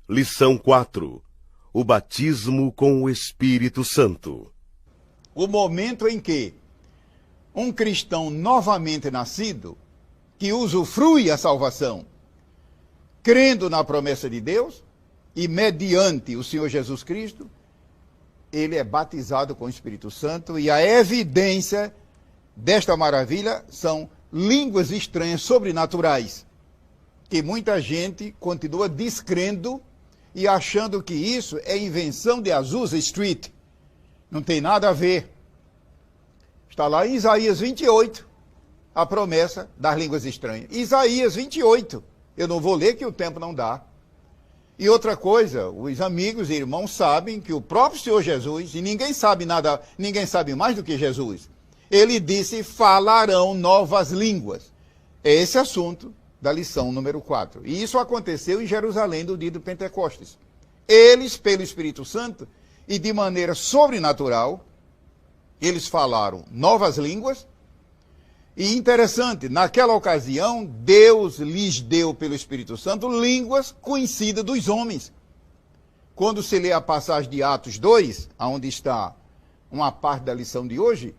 Lição 4. O batismo com o Espírito Santo. O momento em que um cristão novamente nascido, que usufrui a salvação, crendo na promessa de Deus e mediante o Senhor Jesus Cristo, ele é batizado com o Espírito Santo, e a evidência desta maravilha são línguas estranhas sobrenaturais, que muita gente continua descrendo e achando que isso é invenção de Azusa Street. Não tem nada a ver. Está lá em Isaías 28, a promessa das línguas estranhas. Isaías 28. Eu não vou ler que o tempo não dá. E outra coisa, os amigos e irmãos sabem que o próprio Senhor Jesus, e ninguém sabe nada, ninguém sabe mais do que Jesus, ele disse: falarão novas línguas. É esse assunto da lição número 4. E isso aconteceu em Jerusalém no dia do Pentecostes. Eles, pelo Espírito Santo, e de maneira sobrenatural, eles falaram novas línguas. E interessante, naquela ocasião, Deus lhes deu pelo Espírito Santo línguas conhecidas dos homens. Quando se lê a passagem de Atos 2, onde está uma parte da lição de hoje,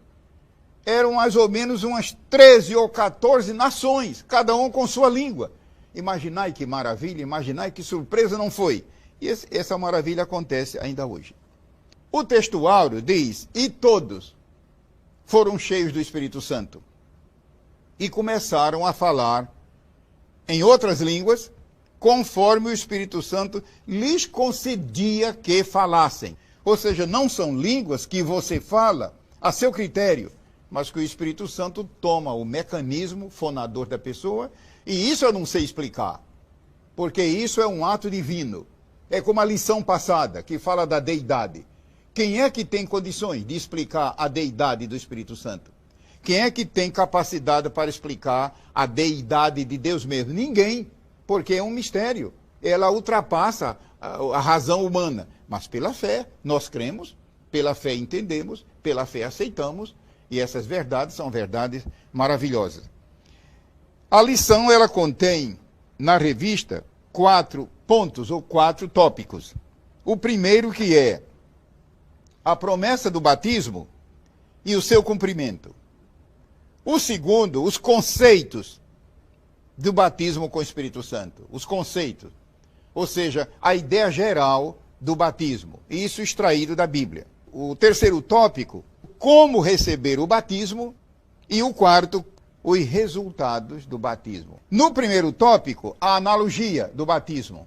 eram mais ou menos umas 13 ou 14 nações, cada um com sua língua. Imaginai que maravilha, imaginai que surpresa não foi. E essa maravilha acontece ainda hoje. O textuário diz: e todos foram cheios do Espírito Santo e começaram a falar em outras línguas, conforme o Espírito Santo lhes concedia que falassem. Ou seja, não são línguas que você fala a seu critério, mas que o Espírito Santo toma o mecanismo fonador da pessoa, e isso eu não sei explicar, porque isso é um ato divino. É como a lição passada, que fala da deidade. Quem é que tem condições de explicar a deidade do Espírito Santo? Quem é que tem capacidade para explicar a deidade de Deus mesmo? Ninguém, porque é um mistério. Ela ultrapassa a razão humana. Mas pela fé, nós cremos, pela fé entendemos, pela fé aceitamos, e essas verdades são verdades maravilhosas. A lição, ela contém, na revista, 4 pontos ou 4 tópicos. O primeiro, que é a promessa do batismo e o seu cumprimento. O segundo, os conceitos do batismo com o Espírito Santo. Os conceitos. Ou seja, a ideia geral do batismo. Isso extraído da Bíblia. O terceiro tópico, como receber o batismo. E o quarto, os resultados do batismo. No primeiro tópico, a analogia do batismo.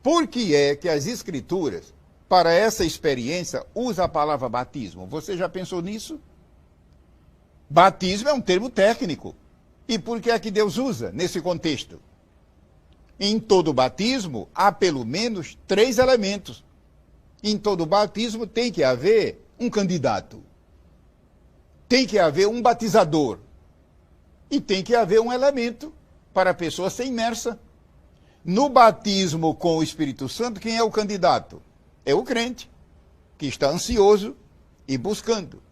Por que é que as Escrituras, para essa experiência, usam a palavra batismo? Você já pensou nisso? Batismo é um termo técnico. E por que é que Deus usa nesse contexto? Em todo batismo, há pelo menos 3 elementos. Em todo batismo tem que haver um candidato. Tem que haver um batizador. E tem que haver um elemento para a pessoa ser imersa. No batismo com o Espírito Santo, quem é o candidato? É o crente, que está ansioso e buscando.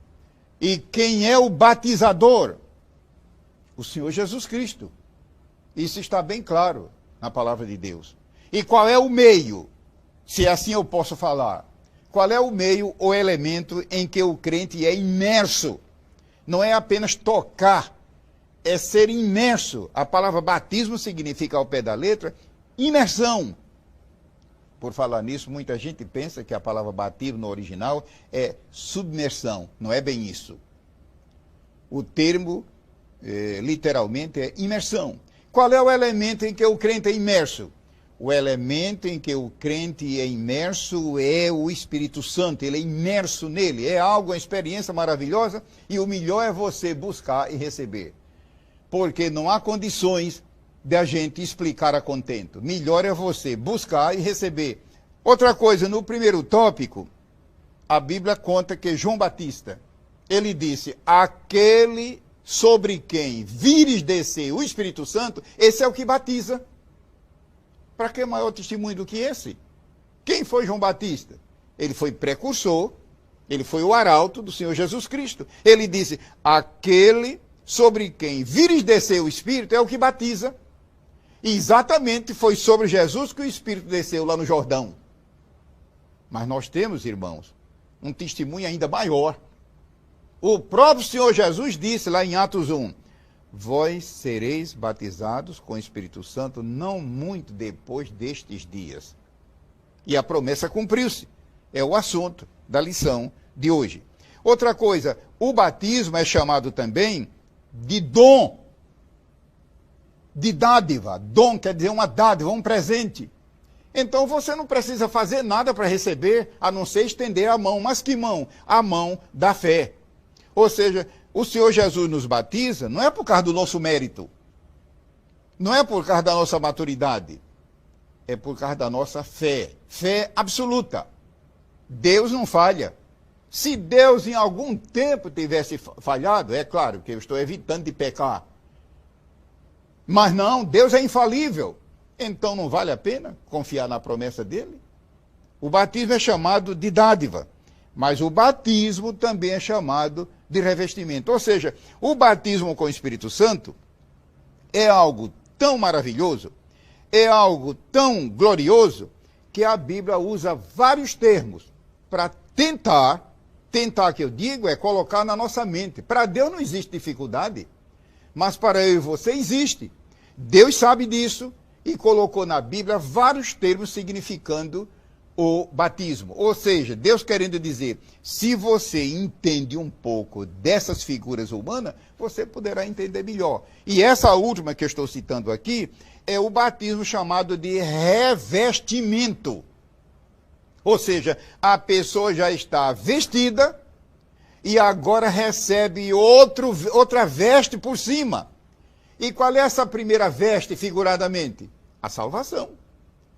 E quem é o batizador? O Senhor Jesus Cristo. Isso está bem claro na palavra de Deus. E qual é o meio, se assim eu posso falar? Qual é o meio ou elemento em que o crente é imerso? Não é apenas tocar, é ser imerso. A palavra batismo significa, ao pé da letra, imersão. Por falar nisso, muita gente pensa que a palavra batismo no original é submersão. Não é bem isso. O termo, literalmente, é imersão. Qual é o elemento em que o crente é imerso? O elemento em que o crente é imerso é o Espírito Santo. Ele é imerso nele. É algo, uma experiência maravilhosa, e o melhor é você buscar e receber. Porque não há condições de a gente explicar a contento. Melhor é você buscar e receber. Outra coisa, no primeiro tópico, a Bíblia conta que João Batista, ele disse: aquele sobre quem vires descer o Espírito Santo, esse é o que batiza. Para que maior testemunho do que esse? Quem foi João Batista? Ele foi precursor, ele foi o arauto do Senhor Jesus Cristo. Ele disse: aquele sobre quem vires descer o Espírito é o que batiza. E exatamente foi sobre Jesus que o Espírito desceu lá no Jordão. Mas nós temos, irmãos, um testemunho ainda maior. O próprio Senhor Jesus disse lá em Atos 1, vós sereis batizados com o Espírito Santo não muito depois destes dias. E a promessa cumpriu-se. É o assunto da lição de hoje. Outra coisa, o batismo é chamado também de dom, de dádiva. Dom quer dizer uma dádiva, um presente. Então você não precisa fazer nada para receber, a não ser estender a mão. Mas que mão? A mão da fé. Ou seja, o Senhor Jesus nos batiza não é por causa do nosso mérito, não é por causa da nossa maturidade, é por causa da nossa fé. Fé absoluta. Deus não falha. Se Deus em algum tempo tivesse falhado, é claro que eu estou evitando de pecar. Mas não, Deus é infalível. Então não vale a pena confiar na promessa dele? O batismo é chamado de dádiva, mas o batismo também é chamado de revestimento. Ou seja, o batismo com o Espírito Santo é algo tão maravilhoso, é algo tão glorioso, que a Bíblia usa vários termos para tentar que eu digo, é colocar na nossa mente. Para Deus não existe dificuldade, mas para eu e você existe. Deus sabe disso e colocou na Bíblia vários termos significando o batismo. Ou seja, Deus querendo dizer, se você entende um pouco dessas figuras humanas, você poderá entender melhor. E essa última que eu estou citando aqui é o batismo chamado de revestimento. Ou seja, a pessoa já está vestida e agora recebe outra veste por cima. E qual é essa primeira veste, figuradamente? A salvação.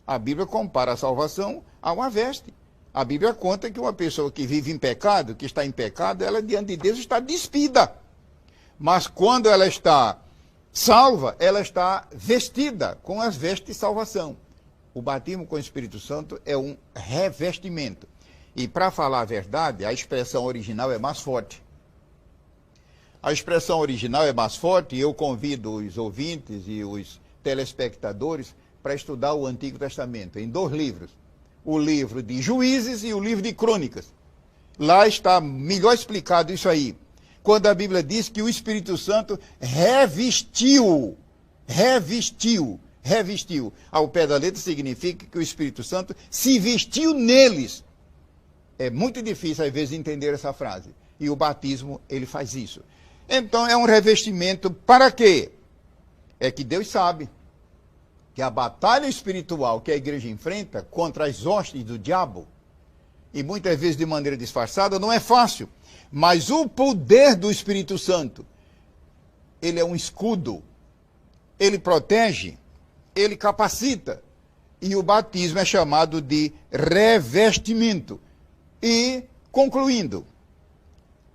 A Bíblia compara a salvação a uma veste. A Bíblia conta que uma pessoa que vive em pecado, que está em pecado, ela diante de Deus está despida. Mas quando ela está salva, ela está vestida com as vestes de salvação. O batismo com o Espírito Santo é um revestimento. E para falar a verdade, a expressão original é mais forte. A expressão original é mais forte e eu convido os ouvintes e os telespectadores para estudar o Antigo Testamento em 2 livros. O livro de Juízes e o livro de Crônicas. Lá está melhor explicado isso aí. Quando a Bíblia diz que o Espírito Santo revestiu. Ao pé da letra significa que o Espírito Santo se vestiu neles. É muito difícil, às vezes, entender essa frase. E o batismo, ele faz isso. Então, é um revestimento para quê? É que Deus sabe que a batalha espiritual que a igreja enfrenta contra as hostes do diabo, e muitas vezes de maneira disfarçada, não é fácil. Mas o poder do Espírito Santo, ele é um escudo. Ele protege, ele capacita. E o batismo é chamado de revestimento. E, concluindo,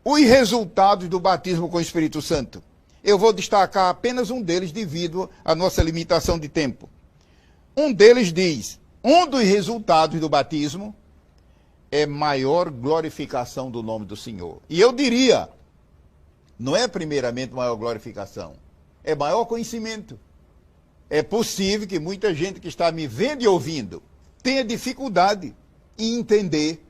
os resultados do batismo com o Espírito Santo. Eu vou destacar apenas um deles devido à nossa limitação de tempo. Um deles diz, um dos resultados do batismo é maior glorificação do nome do Senhor. E eu diria, não é primeiramente maior glorificação, é maior conhecimento. É possível que muita gente que está me vendo e ouvindo tenha dificuldade em entender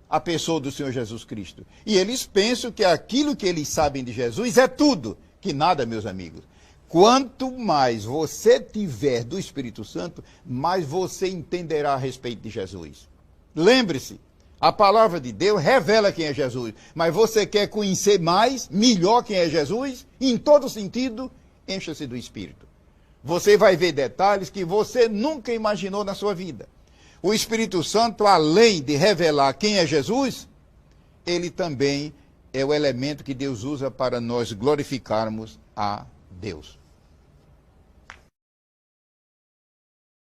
a pessoa do Senhor Jesus Cristo. E eles pensam que aquilo que eles sabem de Jesus é tudo. Que nada, meus amigos. Quanto mais você tiver do Espírito Santo, mais você entenderá a respeito de Jesus. Lembre-se, a palavra de Deus revela quem é Jesus. Mas você quer conhecer mais, melhor quem é Jesus? Em todo sentido, encha-se do Espírito. Você vai ver detalhes que você nunca imaginou na sua vida. O Espírito Santo, além de revelar quem é Jesus, ele também é o elemento que Deus usa para nós glorificarmos a Deus.